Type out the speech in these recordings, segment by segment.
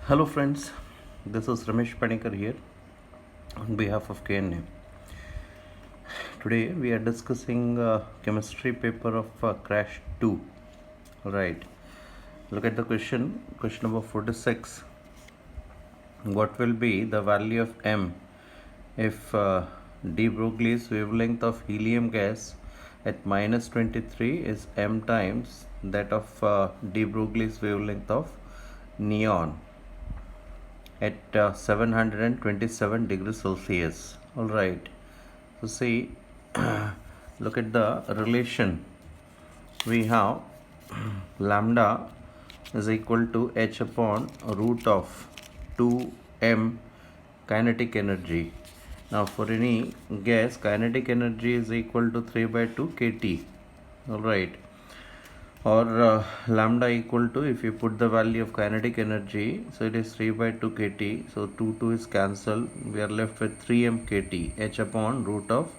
Hello friends, this is Ramesh Panikar here on behalf of KNA. Today we are discussing chemistry paper of Crash 2. Alright, look at the question number 46. What will be the value of M if de Broglie's wavelength of helium gas at minus 23 is M times that of de Broglie's wavelength of neon at 727 degrees Celsius. Alright, so see, look at the relation. We have lambda is equal to h upon root of 2m kinetic energy. Now for any gas, kinetic energy is equal to 3 by 2 kT. Alright, or lambda equal to, if you put the value of kinetic energy, so it is 3 by 2 kT, so 2 is cancelled, we are left with 3m kT, h upon root of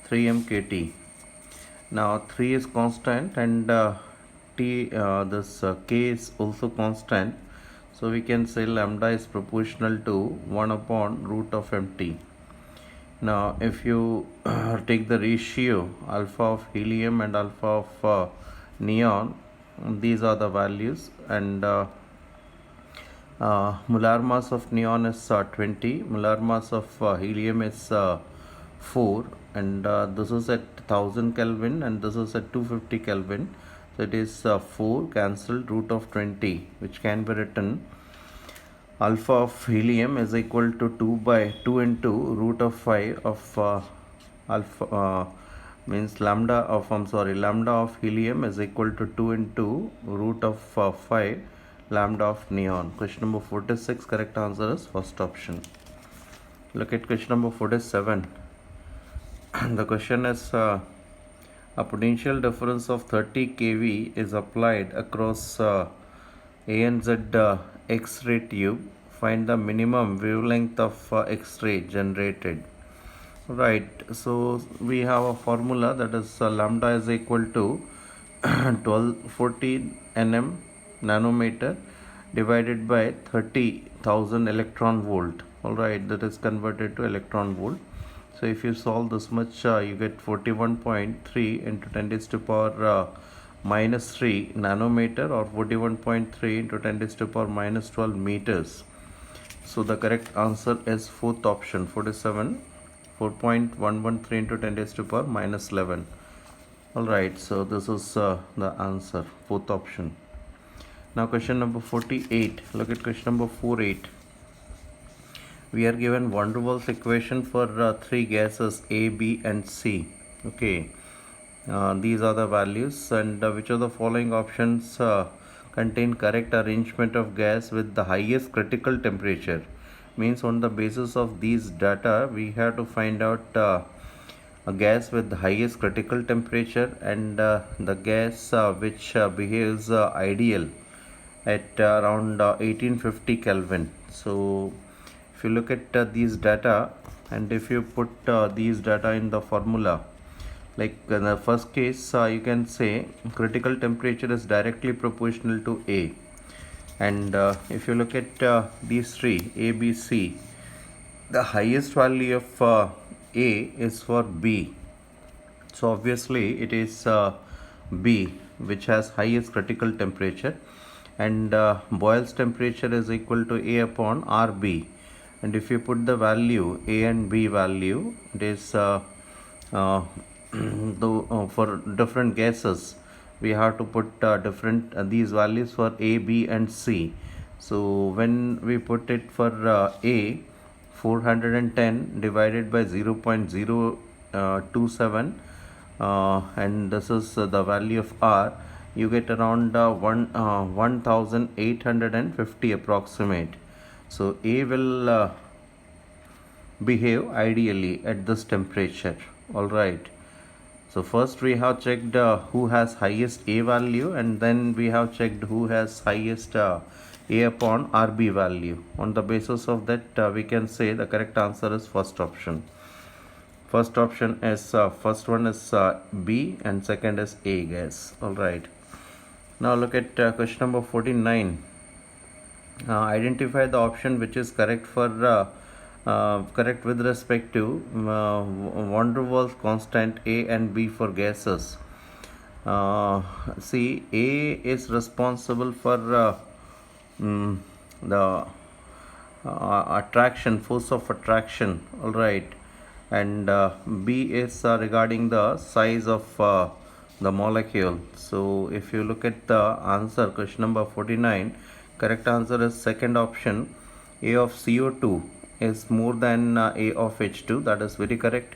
3m kT. Now 3 is constant and k is also constant, so we can say lambda is proportional to 1 upon root of mt. Now if you take the ratio alpha of helium and alpha of neon, these are the values, and molar mass of neon is 20, molar mass of helium is 4, and this is at 1000 Kelvin and this is at 250 Kelvin, so it is 4 cancelled root of 20, which can be written alpha of helium is equal to 2 by 2 into root of 5 of alpha means lambda of helium is equal to 2 into root of 5 lambda of neon. Question number 46, correct answer is first option. Look at question number 47. The question is a potential difference of 30 kV is applied across ANZ X-ray tube. Find the minimum wavelength of X-ray generated. Right, so we have a formula, that is lambda is equal to 1240 nm nanometer divided by 30,000 electron volt. Alright, that is converted to electron volt. So if you solve this much, you get 41.3 into 10 raised to power minus 3 nanometer, or 41.3 into 10 raised to power minus 12 meters. So the correct answer is fourth option, 47, 4.113 into 10 raised to power minus 11. Alright, so this is the answer, fourth option. Now question number 48. Look at question number 48. We are given van der Waals equation for three gases A, B and C. Okay, these are the values, and which of the following options contain correct arrangement of gas with the highest critical temperature? Means on the basis of these data we have to find out a gas with the highest critical temperature and the gas which behaves ideal at around 1850 Kelvin. So if you look at these data, and if you put these data in the formula, like in the first case, you can say critical temperature is directly proportional to A, and if you look at these three, A, B, C, the highest value of A is for B, so obviously it is B which has highest critical temperature, and Boyle's temperature is equal to A upon RB, and if you put the value A and B value, it is for different gases we have to put different these values for A, B and C. So when we put it for A, 410 divided by 0.027 and this is the value of R, you get around 1850 approximate. So A will behave ideally at this temperature. Alright, so first we have checked who has highest A value, and then we have checked who has highest A upon RB value. On the basis of that we can say the correct answer is first option. First option is first one is B and second is A gas. Alright, now look at question number 49. identify the option which is correct for correct with respect to van der Waals constant A and B for gases. See, A is responsible for the attraction, force of attraction, all right, and B is regarding the size of the molecule. So if you look at the answer, question number 49, correct answer is second option, A of CO2 is more than A of H2. That is very correct.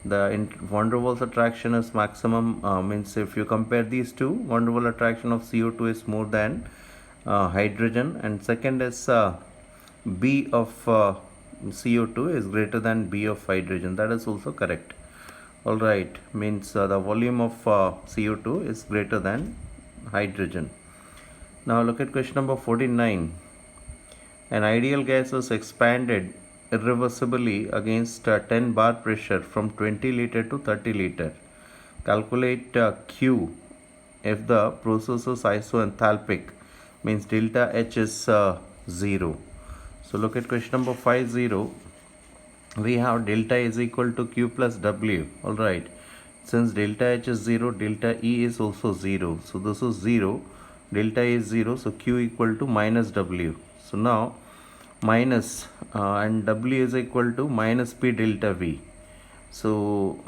The van der Waals attraction is maximum, means if you compare these two, van der Waals attraction of CO2 is more than hydrogen, and second is B of CO2 is greater than B of hydrogen. That is also correct. All right, means the volume of CO2 is greater than hydrogen. Now look at question number 49. An ideal gas is expanded irreversibly against 10 bar pressure from 20 liter to 30 liter. Calculate Q if the process is isoenthalpic, means delta H is 0. So look at question number 50. We have delta is equal to Q plus W. Alright. Since delta H is 0, delta E is also 0. So this is 0. Delta E is 0. So Q equal to minus W. So now minus and W is equal to minus P delta V. So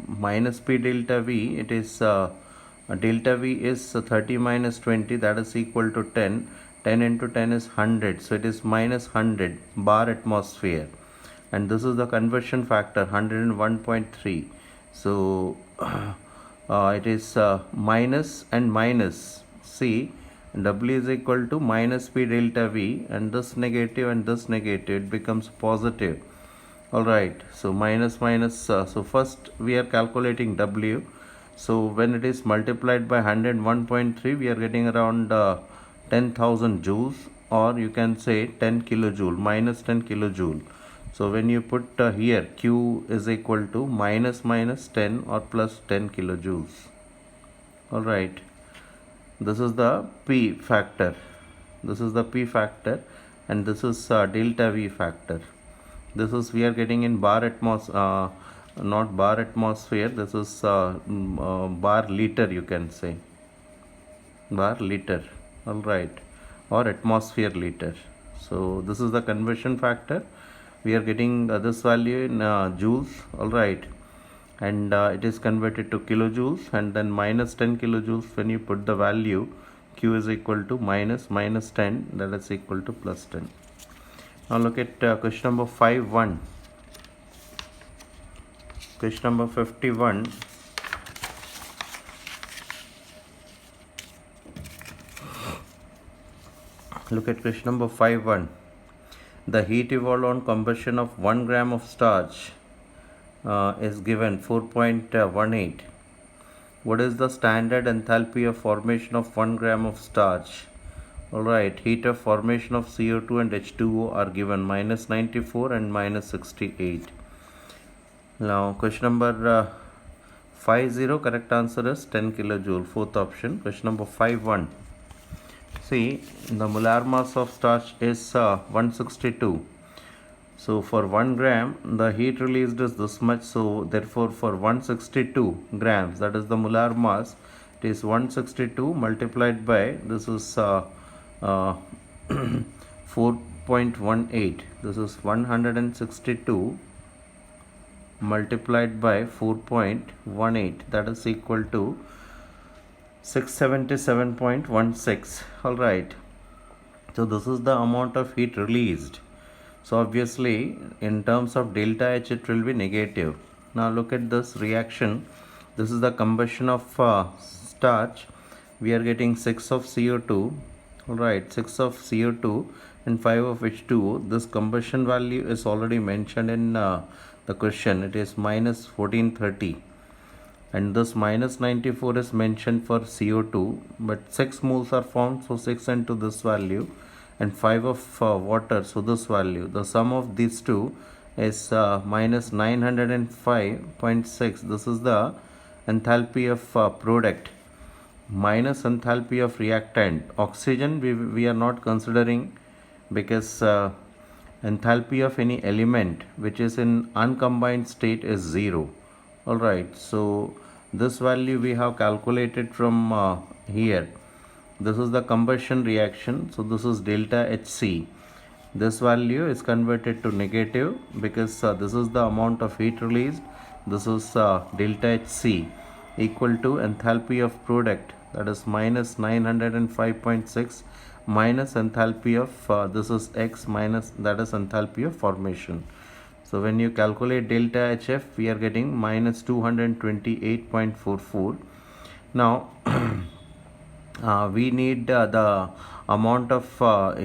minus P delta V, it is delta V is 30 minus 20, that is equal to 10. 10 into 10 is 100, so it is minus 100 bar atmosphere, and this is the conversion factor 101.3. So it is minus and minus. See, W is equal to minus P delta V, and this negative and this negative, it becomes positive. Alright, so minus minus, so first we are calculating W. So when it is multiplied by 101.3, we are getting around 10,000 joules, or you can say 10 kilojoule, minus 10 kilojoule. So when you put here Q is equal to minus minus 10 or plus 10 kilojoules. Alright, this is the P factor. This is the P factor, and this is delta V factor. This is we are getting in bar atmosphere, not bar atmosphere. This is bar liter, you can say, bar liter. All right, or atmosphere liter. So this is the conversion factor. We are getting this value in joules. All right, and it is converted to kilojoules, and then minus 10 kilojoules. When you put the value, Q is equal to minus 10, that is equal to plus 10. Now look at question number 51. Question number 51. Look at question number 51. The heat evolved on combustion of 1 gram of starch is given 4.18. What is the standard enthalpy of formation of 1 gram of starch? Alright, heat of formation of CO2 and H2O are given minus 94 and minus 68. Now question number 50, correct answer is 10 kilojoule, fourth option. Question number 51. See, the molar mass of starch is 162. So for 1 gram, the heat released is this much. So therefore for 162 grams, that is the molar mass, it is 162 multiplied by, this is 4.18. This is 162 multiplied by 4.18, that is equal to 677.16. all right, so this is the amount of heat released. So obviously in terms of delta H, it will be negative. Now look at this reaction. This is the combustion of starch. We are getting 6 of CO2. all right, 6 of CO2 and 5 of H2O. This combustion value is already mentioned in the question. It is minus 1430. And this minus 94 is mentioned for CO2, but 6 moles are formed, so 6 into this value, and 5 of water, so this value. The sum of these two is minus 905.6. This is the enthalpy of product, minus enthalpy of reactant. Oxygen we are not considering because enthalpy of any element which is in uncombined state is 0. Alright, so this value we have calculated from here. This is the combustion reaction, so this is delta Hc. This value is converted to negative because this is the amount of heat released. This is delta Hc equal to enthalpy of product, that is minus 905.6 minus enthalpy of this is X minus, that is enthalpy of formation. So when you calculate delta HF, we are getting minus 228.44. Now we need the amount of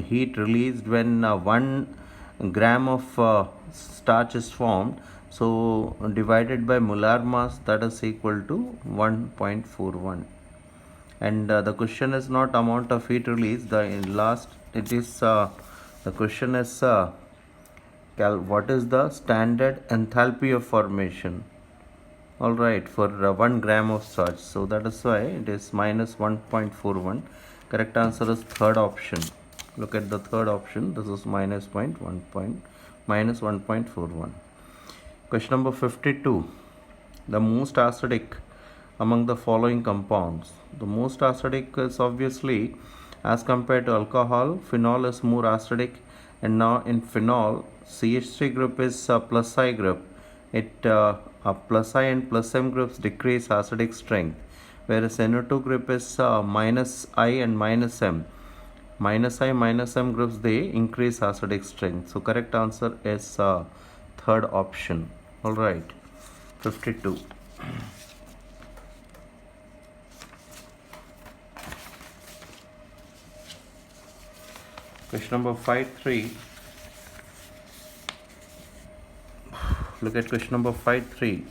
heat released when 1 gram of starch is formed. So divided by molar mass, that is equal to 1.41. And the question is not amount of heat released. The last it is the question is what is the standard enthalpy of formation. Alright, for 1 gram of starch. So that is why it is minus 1.41. Correct answer is third option. Look at the third option. This is minus 1.41. Question number 52. The most acidic among the following compounds. The most acidic is obviously, as compared to alcohol, phenol is more acidic. And now in phenol, CH3 group is plus I group. It plus I and plus M groups decrease acidic strength, whereas NO2 group is minus I and minus M. Minus I minus M groups, they increase acidic strength. So correct answer is third option. Alright, 52. Question number 5.3. Look at question number 5.3.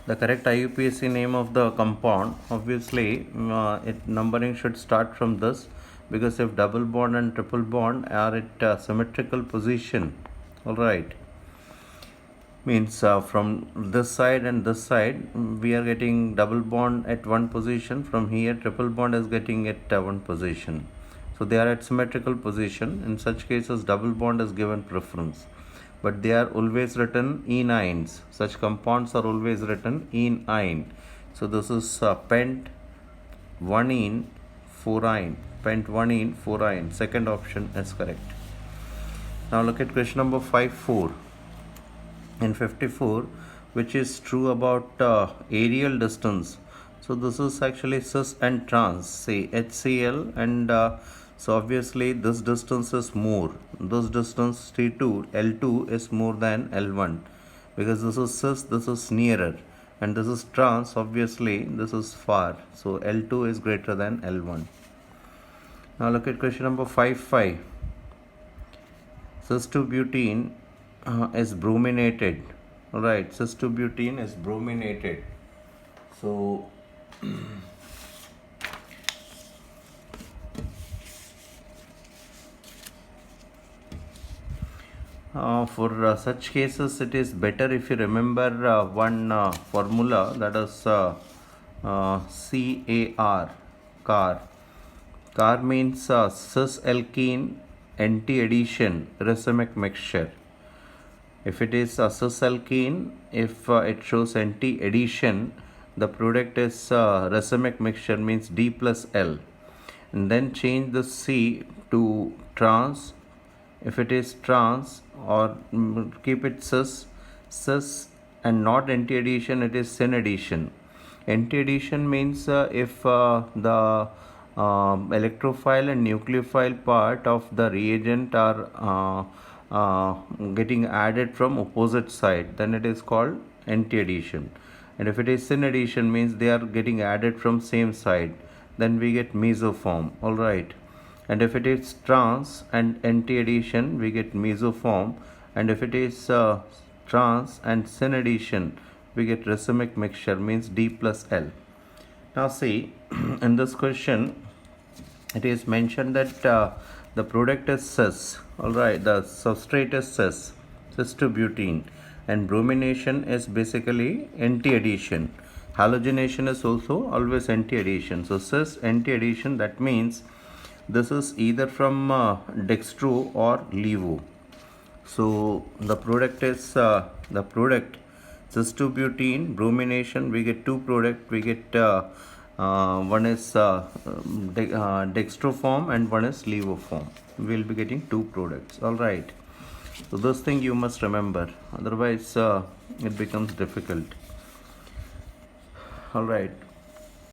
The correct IUPAC name of the compound, obviously numbering should start from this, because if double bond and triple bond are at symmetrical position, alright, means from this side and this side we are getting double bond at one position, from here triple bond is getting at one position. So they are at symmetrical position. In such cases double bond is given preference, but they are always written enynes. Such compounds are always written enyne. So this is pent 1-ene 4-ine. Pent 1-ene 4-ine. Second option is correct. Now look at question number 5.4. In 54, which is true about aerial distance. So this is actually cis and trans. Say HCl and so obviously this distance is more. This distance T2, L2 is more than L1, because this is cis, this is nearer, and this is trans, obviously this is far. So L2 is greater than L1. Now look at question number 5.5. Cis-2-butene is brominated. Alright, cis-2-butene is brominated. So for such cases, it is better if you remember one formula, that is CAR. CAR means cis-alkene anti-addition racemic mixture. If it is cis-alkene, if it shows anti-addition, the product is racemic mixture, means D plus L. And then change the C to trans. If it is trans, or keep it cis and not anti-addition, it is syn addition. Anti-addition means if the electrophile and nucleophile part of the reagent are getting added from opposite side, then it is called anti-addition. And if it is syn addition, means they are getting added from same side, then we get mesoform. Alright. And if it is trans and anti-addition, we get mesoform. And if it is trans and syn addition, we get racemic mixture, means D plus L. Now see, in this question, it is mentioned that the product is cis. Alright, the substrate is cis-2-butene, and bromination is basically anti-addition. Halogenation is also always anti-addition. So cis anti-addition, that means This is either from dextro or levo. So the product is the product cystobutene bromination. We get two product. We get one is dextro form and one is levo form. We will be getting two products. All right. So this thing you must remember. Otherwise, it becomes difficult. All right.